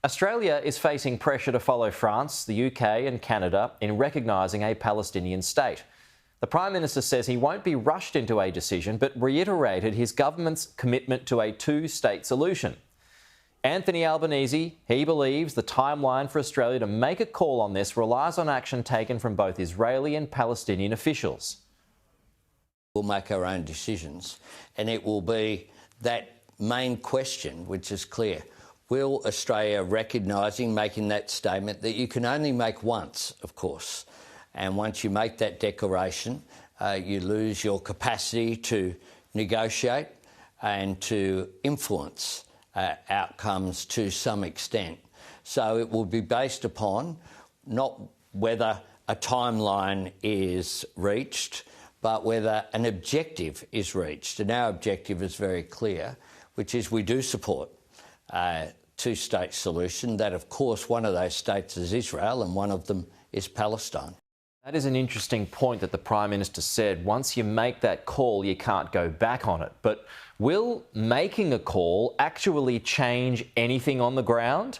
Australia is facing pressure to follow France, the UK and Canada in recognising a Palestinian state. The Prime Minister says he won't be rushed into a decision, but reiterated his government's commitment to a two-state solution. Anthony Albanese, he believes the timeline for Australia to make a call on this relies on action taken from both Israeli and Palestinian officials. We'll make our own decisions, and it will be that main question, which is clear. Will Australia recognising, making that statement that you can only make once, of course, and once you make that declaration, you lose your capacity to negotiate and to influence outcomes to some extent. So it will be based upon not whether a timeline is reached, but whether an objective is reached. And our objective is very clear, which is we do support a two-state solution. That, of course, one of those states is Israel and one of them is Palestine. That is an interesting point that the Prime Minister said. Once you make that call, you can't go back on it. But will making a call actually change anything on the ground?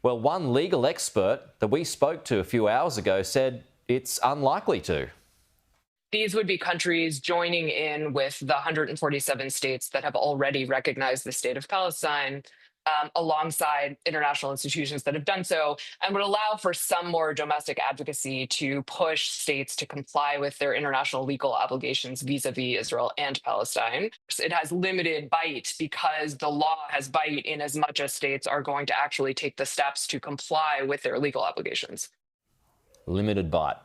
Well, one legal expert that we spoke to a few hours ago said it's unlikely to. These would be countries joining in with the 147 states that have already recognized the state of Palestine, alongside international institutions that have done so, and would allow for some more domestic advocacy to push states to comply with their international legal obligations vis-a-vis Israel and Palestine. It has limited bite because the law has bite in as much as states are going to actually take the steps to comply with their legal obligations. Limited bite.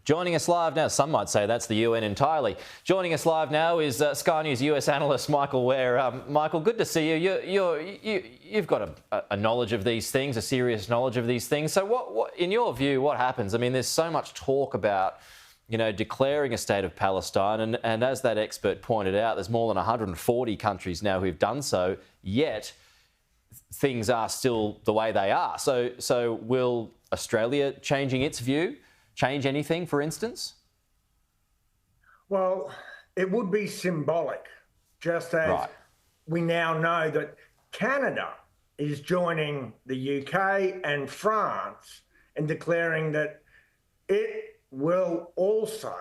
Joining us live now, some might say that's the UN entirely. Joining us live now is Sky News US analyst Michael Ware. Michael, good to see you. You've got a knowledge of these things, a serious knowledge of these things. So what, in your view, what happens? I mean, there's so much talk about, declaring a state of Palestine. And as that expert pointed out, there's more than 140 countries now who've done so, yet things are still the way they are. So will Australia changing its view change anything, for instance? Well, it would be symbolic, just as we now know that Canada is joining the UK and France in declaring that it will also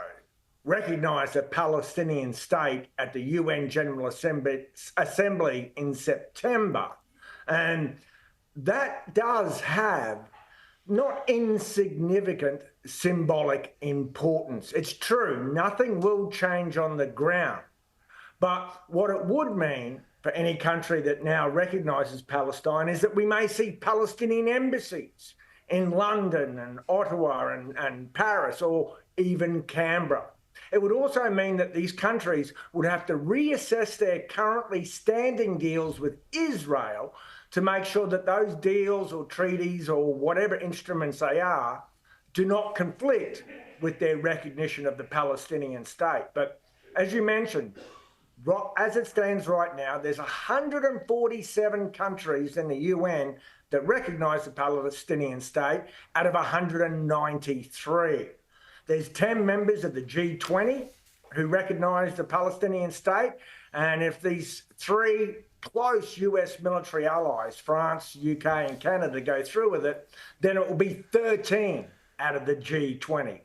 recognise a Palestinian state at the UN General Assembly in September. And that does have not insignificant symbolic importance. It's true, nothing will change on the ground. But what it would mean for any country that now recognises Palestine is that we may see Palestinian embassies in London and Ottawa and Paris or even Canberra. It would also mean that these countries would have to reassess their currently standing deals with Israel to make sure that those deals or treaties or whatever instruments they are do not conflict with their recognition of the Palestinian state. But as you mentioned, as it stands right now, there's 147 countries in the UN that recognise the Palestinian state out of 193. There's 10 members of the G20 who recognise the Palestinian state. And if these three close US military allies, France, UK and Canada, go through with it, then it will be 13 out of the G20.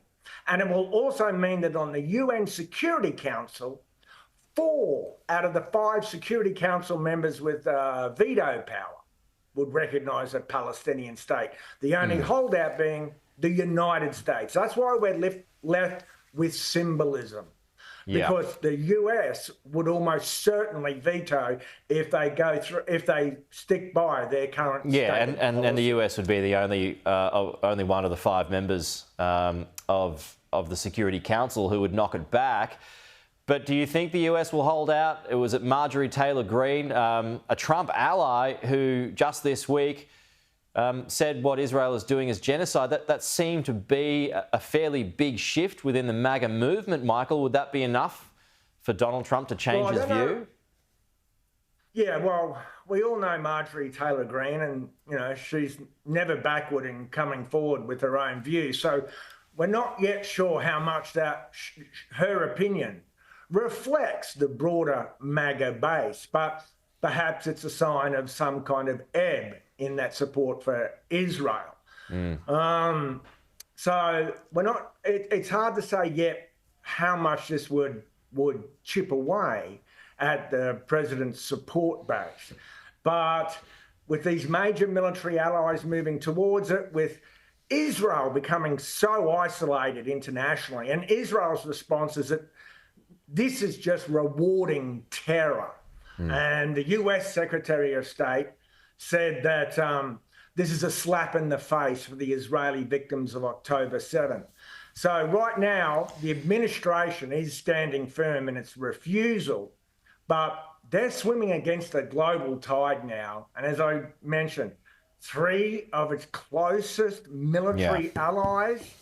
And it will also mean that on the UN Security Council, 4 out of the 5 Security Council members with veto power would recognise a Palestinian state. The only holdout being the United States. That's why we're left with symbolism. Because the US would almost certainly veto if they stick by their current and the US would be the only one of the 5 members of the Security Council who would knock it back. But do you think the US will hold out? It was Marjorie Taylor Greene, a Trump ally, who just this week said what Israel is doing is genocide. That seemed to be a fairly big shift within the MAGA movement. Michael, would that be enough for Donald Trump to change his view? Yeah, well, we all know Marjorie Taylor Greene, and she's never backward in coming forward with her own views. So we're not yet sure how much that her opinion reflects the broader MAGA base, but perhaps it's a sign of some kind of ebb in that support for Israel. So we're not. It's hard to say yet how much this would chip away at the president's support base, but with these major military allies moving towards it, with Israel becoming so isolated internationally, and Israel's response is that this is just rewarding terror. And the US Secretary of State said that this is a slap in the face for the Israeli victims of October 7th. So right now, the administration is standing firm in its refusal, but they're swimming against a global tide now. And as I mentioned, 3 of its closest military allies,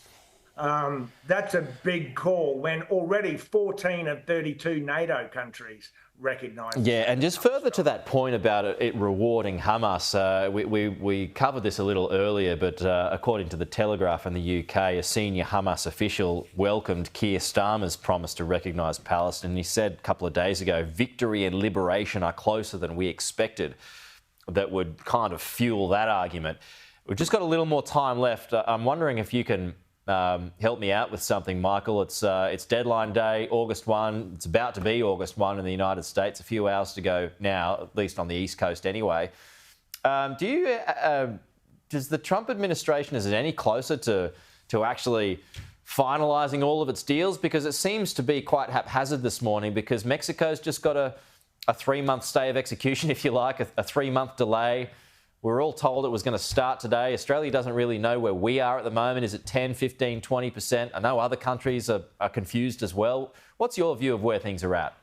that's a big call when already 14 of 32 NATO countries recognise. Yeah, and just further to that point about it rewarding Hamas, we covered this a little earlier, but according to the Telegraph in the UK, a senior Hamas official welcomed Keir Starmer's promise to recognise Palestine. He said a couple of days ago, victory and liberation are closer than we expected. That would kind of fuel that argument. We've just got a little more time left. I'm wondering if you can help me out with something, Michael. It's deadline day, August 1. It's about to be August 1 in the United States. A few hours to go now, at least on the East Coast anyway. Does the Trump administration, is it any closer to actually finalising all of its deals? Because it seems to be quite haphazard this morning, because Mexico's just got a 3-month stay of execution, if you like, a 3-month delay. We're all told it was going to start today. Australia doesn't really know where we are at the moment. Is it 10, 15, 20%? I know other countries are confused as well. What's your view of where things are at?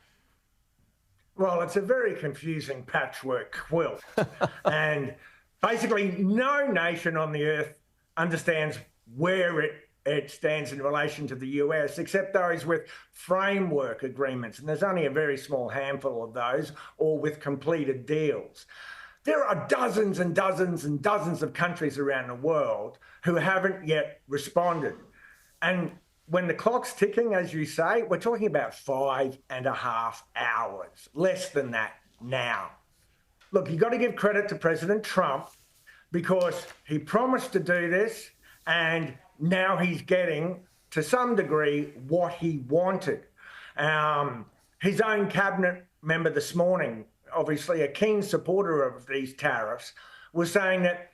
Well, it's a very confusing patchwork quilt. And basically no nation on the earth understands where it stands in relation to the US, except those with framework agreements. And there's only a very small handful of those, or with completed deals. There are dozens and dozens and dozens of countries around the world who haven't yet responded. And when the clock's ticking, as you say, we're talking about 5.5 hours, less than that now. Look, you've got to give credit to President Trump, because he promised to do this, and now he's getting, to some degree, what he wanted. His own cabinet member this morning, obviously a keen supporter of these tariffs, was saying that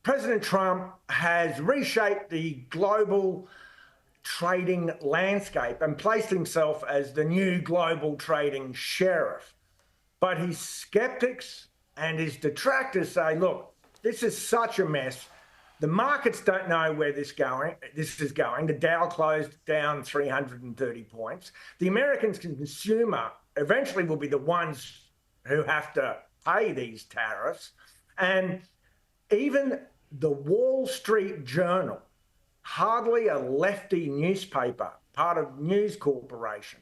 President Trump has reshaped the global trading landscape and placed himself as the new global trading sheriff. But his skeptics and his detractors say, look, this is such a mess. The markets don't know where this is going. The Dow closed down 330 points. The American consumer eventually will be the ones who have to pay these tariffs. And even the Wall Street Journal, hardly a lefty newspaper, part of News Corporation,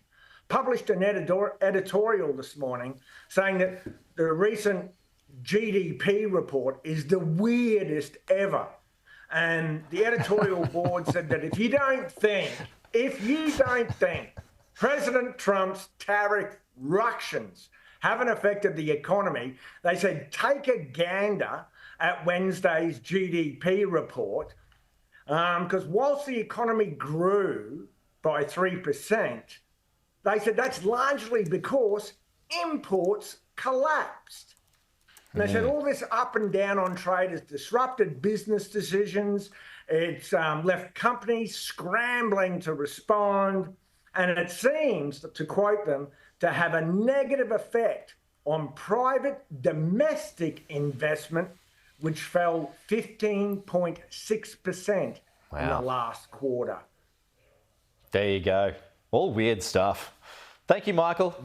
published an editorial this morning saying that the recent GDP report is the weirdest ever. And the editorial board said that if you don't think President Trump's tariff ructions haven't affected the economy, they said take a gander at Wednesday's GDP report, because whilst the economy grew by 3%, they said that's largely because imports collapsed. And they said all this up and down on trade has disrupted business decisions. It's left companies scrambling to respond. And it seems, to quote them, to have a negative effect on private domestic investment, which fell 15.6% in the last quarter. There you go. All weird stuff. Thank you, Michael.